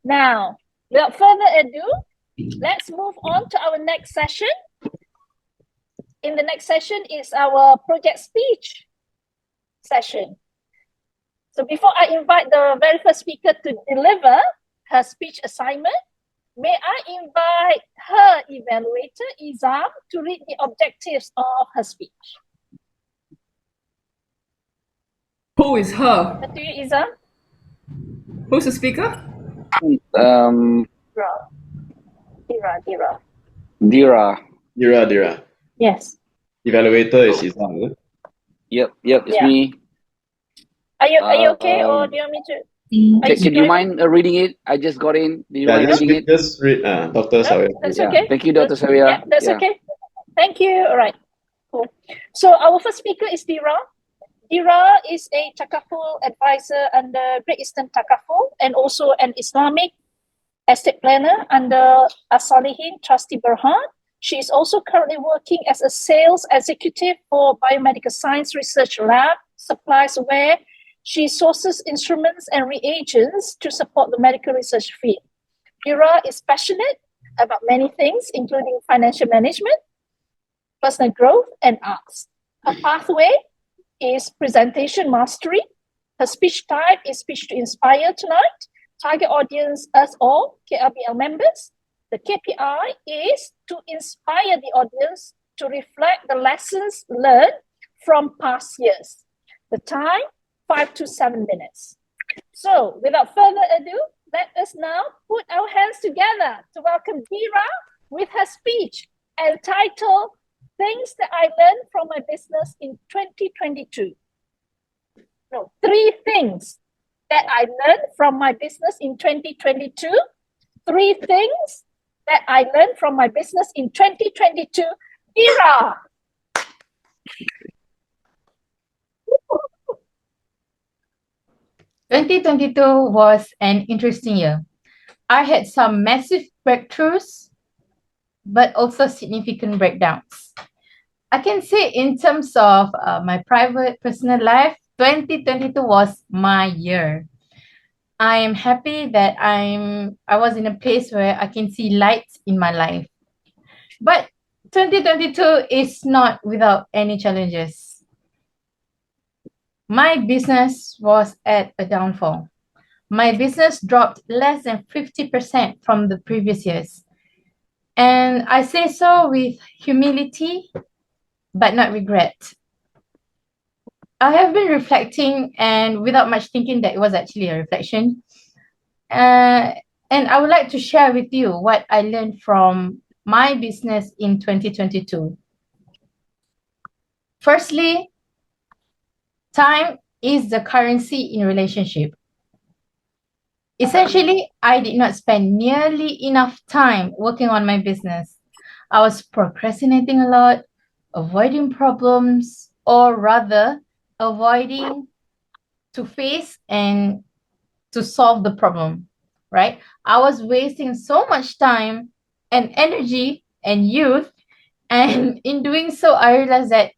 Now, without further ado, let's move on to our next session. In the next session is our project speech session. So before I invite the very first speaker to deliver her speech assignment, may I invite her evaluator, Izam, to read the objectives of her speech. Who is her? Over to you, Izam. Who's the speaker? Dira. Dira. Yes. Evaluator is Izam. Yep, it's Yeah. me. Are you okay, or do you want me to? Can you mind reading it? I just got in. Do you mind reading it? Just read Dr. Savia. That's okay. Thank you, Dr. Savia. Yeah, that's okay. Thank you. All right. Cool. So our first speaker is Dira. Dira is a Takaful advisor under Great Eastern Takaful and also an Islamic estate planner under As-Salihin Trustee Berhad. She is also currently working as a sales executive for Biomedical Science Research Lab, supplies where she sources instruments and reagents to support the medical research field. Dira is passionate about many things, including financial management, personal growth, and arts. Her pathway is presentation mastery. Her speech type is speech to inspire tonight. Target audience, us all, KRBL members. The KPI is to inspire the audience to reflect the lessons learned from past years. The time, 5 to 7 minutes. So, without further ado, let us now put our hands together to welcome Dira with her speech entitled Things That I Learned from My Business in 2022. No, 3 things that I learned from my business in 2022. 3 things that I learned from my business in 2022. Dira! 2022 was an interesting year. I had some massive breakthroughs, but also significant breakdowns. I can say in terms of my private personal life, 2022 was my year. I am happy that I was in a place where I can see lights in my life. But 2022 is not without any challenges. My business was at a downfall. My business dropped less than 50% from the previous years. And I say so with humility, but not regret. I have been reflecting and without much thinking that it was actually a reflection. And I would like to share with you what I learned from my business in 2022. Firstly, time is the currency in relationship. Essentially, I did not spend nearly enough time working on my business. I was procrastinating a lot, avoiding problems, or rather, avoiding to face and to solve the problem, right? I was wasting so much time and energy and youth. And in doing so, I realized that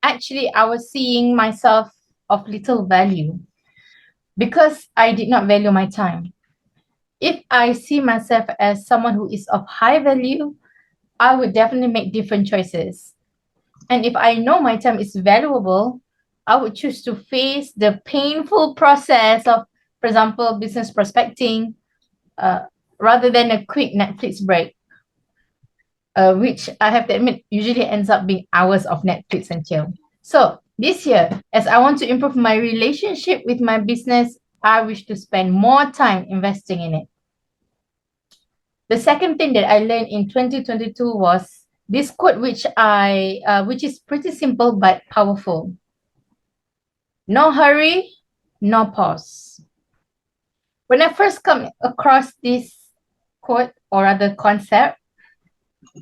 actually I was seeing myself of little value because I did not value my time. If I see myself as someone who is of high value, I would definitely make different choices. And if I know my time is valuable, I would choose to face the painful process of, for example, business prospecting, rather than a quick Netflix break, which I have to admit usually ends up being hours of Netflix and chill. So this year, as I want to improve my relationship with my business, I wish to spend more time investing in it. The second thing that I learned in 2022 was this quote, which is pretty simple but powerful. No hurry, no pause. When I first come across this quote or other concept,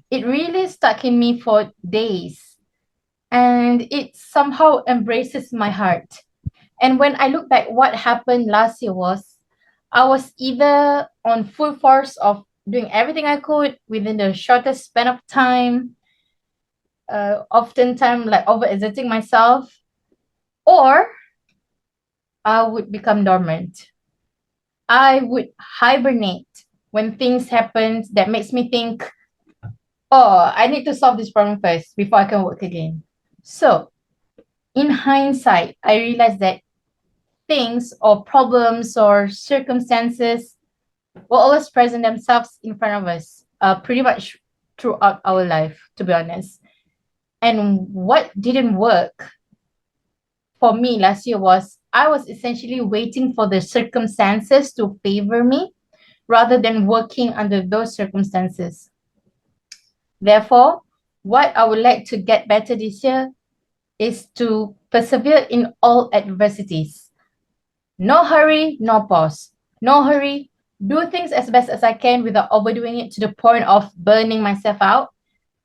it really stuck in me for days, and it somehow embraces my heart. And when I look back, what happened last year was I was either on full force of doing everything I could within the shortest span of time, oftentimes like overexerting myself, or I would become dormant. I would hibernate when things happen that makes me think, oh, I need to solve this problem first before I can work again. So, in hindsight, I realized that things or problems or circumstances will always present themselves in front of us, pretty much throughout our life, to be honest. And what didn't work for me last year was I was essentially waiting for the circumstances to favor me rather than working under those circumstances. Therefore, what I would like to get better this year is to persevere in all adversities. No hurry, no pause. No hurry, do things as best as I can without overdoing it to the point of burning myself out.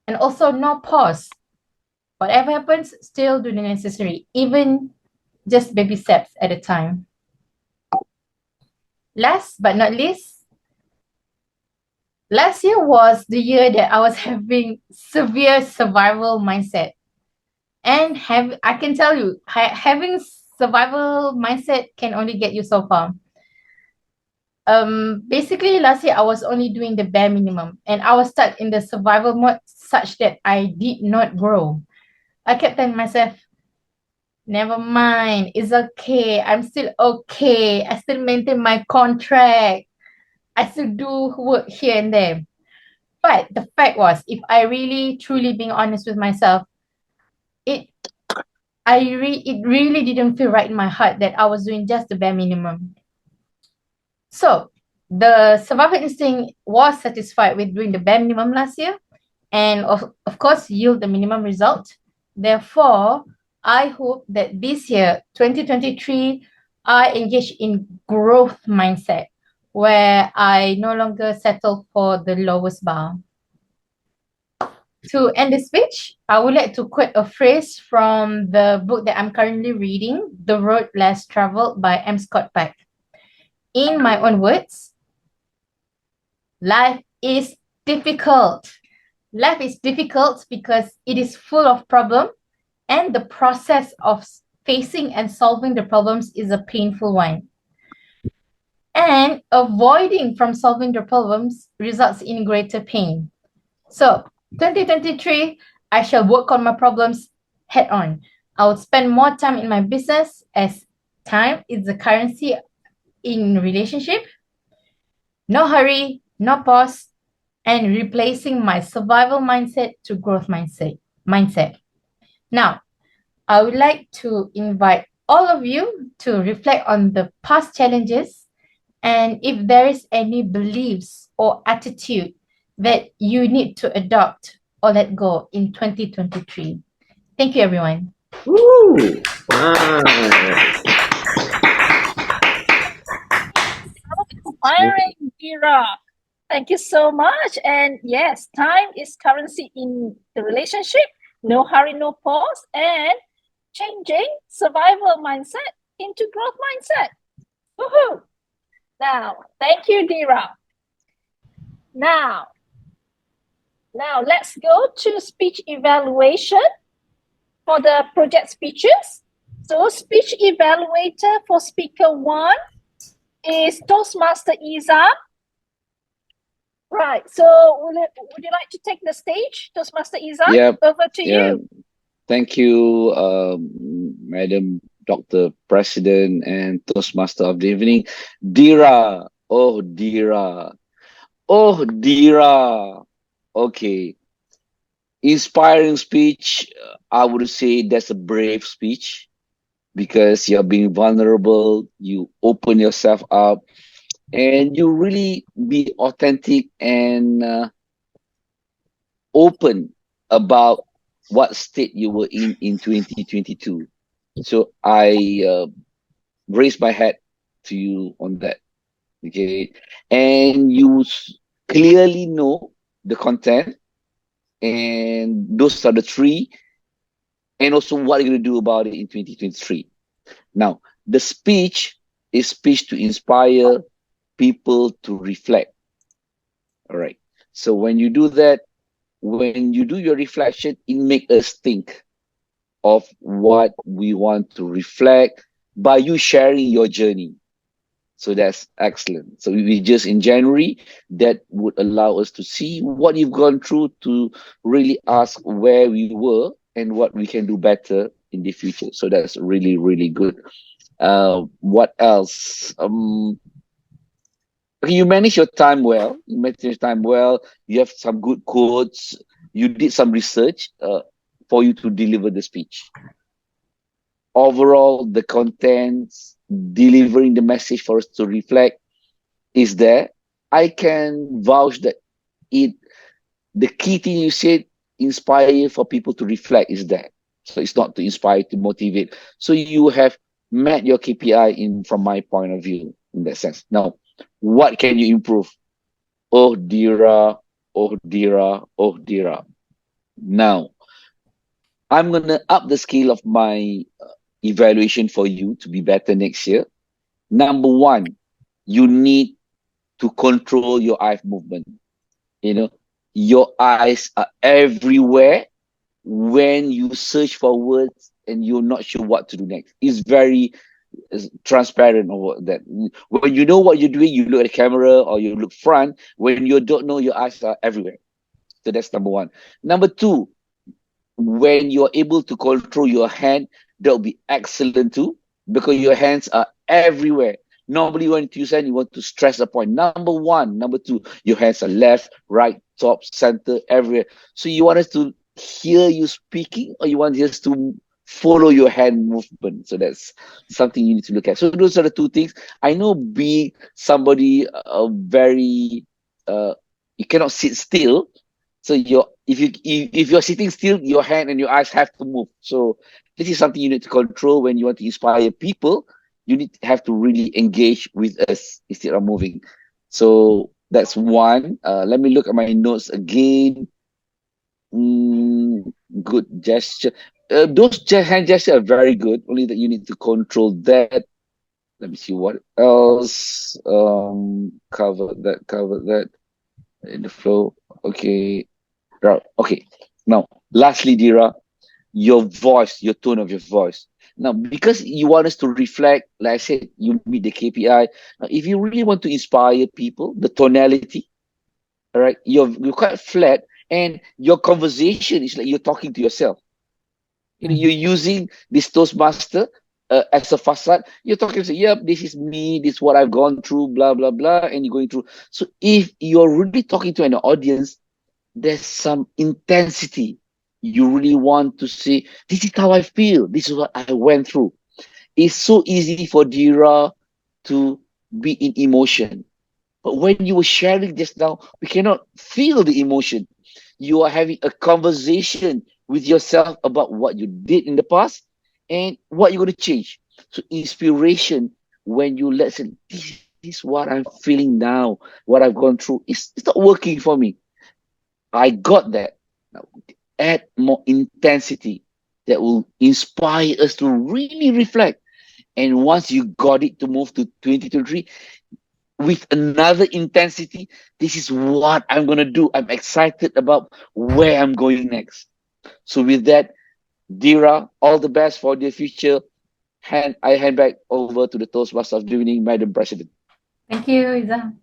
And also, no pause. Whatever happens, still do the necessary, even just baby steps at a time. Last but not least, last year was the year that I was having severe survival mindset. And I can tell you, having survival mindset can only get you so far. Basically last year I was only doing the bare minimum and I was stuck in the survival mode such that I did not grow. I kept telling myself, never mind, it's okay, I'm still okay, I still maintain my contract, I still do work here and there. But the fact was, if I really truly being honest with myself, it really didn't feel right in my heart that I was doing just the bare minimum. So the survival instinct was satisfied with doing the bare minimum last year and of course yield the minimum result. Therefore, I hope that this year, 2023, I engage in growth mindset where I no longer settle for the lowest bar. To end this speech, I would like to quote a phrase from the book that I'm currently reading, The Road Less Traveled by M. Scott Peck. In my own words, life is difficult. Life is difficult because it is full of problems and the process of facing and solving the problems is a painful one. And avoiding from solving the problems results in greater pain. So 2023, I shall work on my problems head on. I will spend more time in my business as time is the currency in relationship. No hurry, no pause, and replacing my survival mindset to growth mindset. Now, I would like to invite all of you to reflect on the past challenges and if there is any beliefs or attitude that you need to adopt or let go in 2023. Thank you, everyone. Woo! Nice. Inspiring, Dira. Thank you so much. And yes, time is currency in the relationship. No hurry, no pause, and changing survival mindset into growth mindset. Woohoo! Now, thank you, Dira. Now let's go to speech evaluation for the project speeches. So speech evaluator for speaker 1 is Toastmaster Izam. Right, so would you like to take the stage, Toastmaster Izam? Yep. Over to you. Thank you, Madam Dr. President and Toastmaster of the evening. Dira. Oh, Dira. Oh, Dira. Okay. Inspiring speech. I would say that's a brave speech because you're being vulnerable. You open yourself up and you really be authentic and open about what state you were in 2022. So I raise my hat to you on that. Okay. And you clearly know the content, and those are the three, and also what you're going to do about it in 2023. Now, the speech is speech to inspire people to reflect. All right. So when you do that, when you do your reflection, it makes us think of what we want to reflect by you sharing your journey. So that's excellent. So we just in January, that would allow us to see what you've gone through, to really ask where we were and what we can do better in the future. So that's really, really good. What else? Okay, you manage your time well. You manage your time well. You have some good quotes. You did some research for you to deliver the speech. Overall, the contents, delivering the message for us to reflect is there. I can vouch that it the key thing you said, inspire for people to reflect, is there. So it's not to inspire, to motivate. So you have met your KPI in from my point of view in that sense. Now, what can you improve? Oh Dira, oh Dira, oh Dira. Now, I'm gonna up the scale of my evaluation for you to be better next year. Number one, you need to control your eye movement. You know, your eyes are everywhere when you search for words and you're not sure what to do next. It's very transparent over that. When you know what you're doing, you look at the camera or you look front. When you don't know, your eyes are everywhere. So that's number one. Number two, when you're able to control your hand, that'll be excellent too, because your hands are everywhere. Normally, when you use hand, you want to stress a point. Number one, number two, your hands are left, right, top, center, everywhere. So you want us to hear you speaking, or you want us to follow your hand movement? So that's something you need to look at. So those are the two things. I know being somebody very, you cannot sit still. So if you're sitting still, your hand and your eyes have to move. So this is something you need to control when you want to inspire people. You need to have to really engage with us instead of moving. So that's one. Let me look at my notes again. Good gesture. Hand gestures are very good. Only that you need to control that. Let me see what else. Cover that in the flow. Okay. Right. Okay. Now, lastly, Dira, your voice, your tone of your voice. Now, because you want us to reflect, like I said, you meet the KPI. Now, if you really want to inspire people, the tonality, all right, you're quite flat, and your conversation is like you're talking to yourself. You know, you're using this Toastmaster as a facade. You're talking to, yep, this is me, this is what I've gone through, blah, blah, blah, and you're going through. So if you're really talking to an audience, there's some intensity. You really want to say, this is how I feel. This is what I went through. It's so easy for Dira to be in emotion. But when you were sharing just now, we cannot feel the emotion. You are having a conversation with yourself about what you did in the past and what you're going to change. So inspiration, when you listen, this is what I'm feeling now, what I've gone through, it's not working for me. I got that. Now, add more intensity that will inspire us to really reflect. And once you got it to move to 2023 with another intensity, this is what I'm going to do. I'm excited about where I'm going next. So with that, Dira, all the best for the future. I hand back over to the Toastmasters of the evening, Madam President. Thank you, Izam.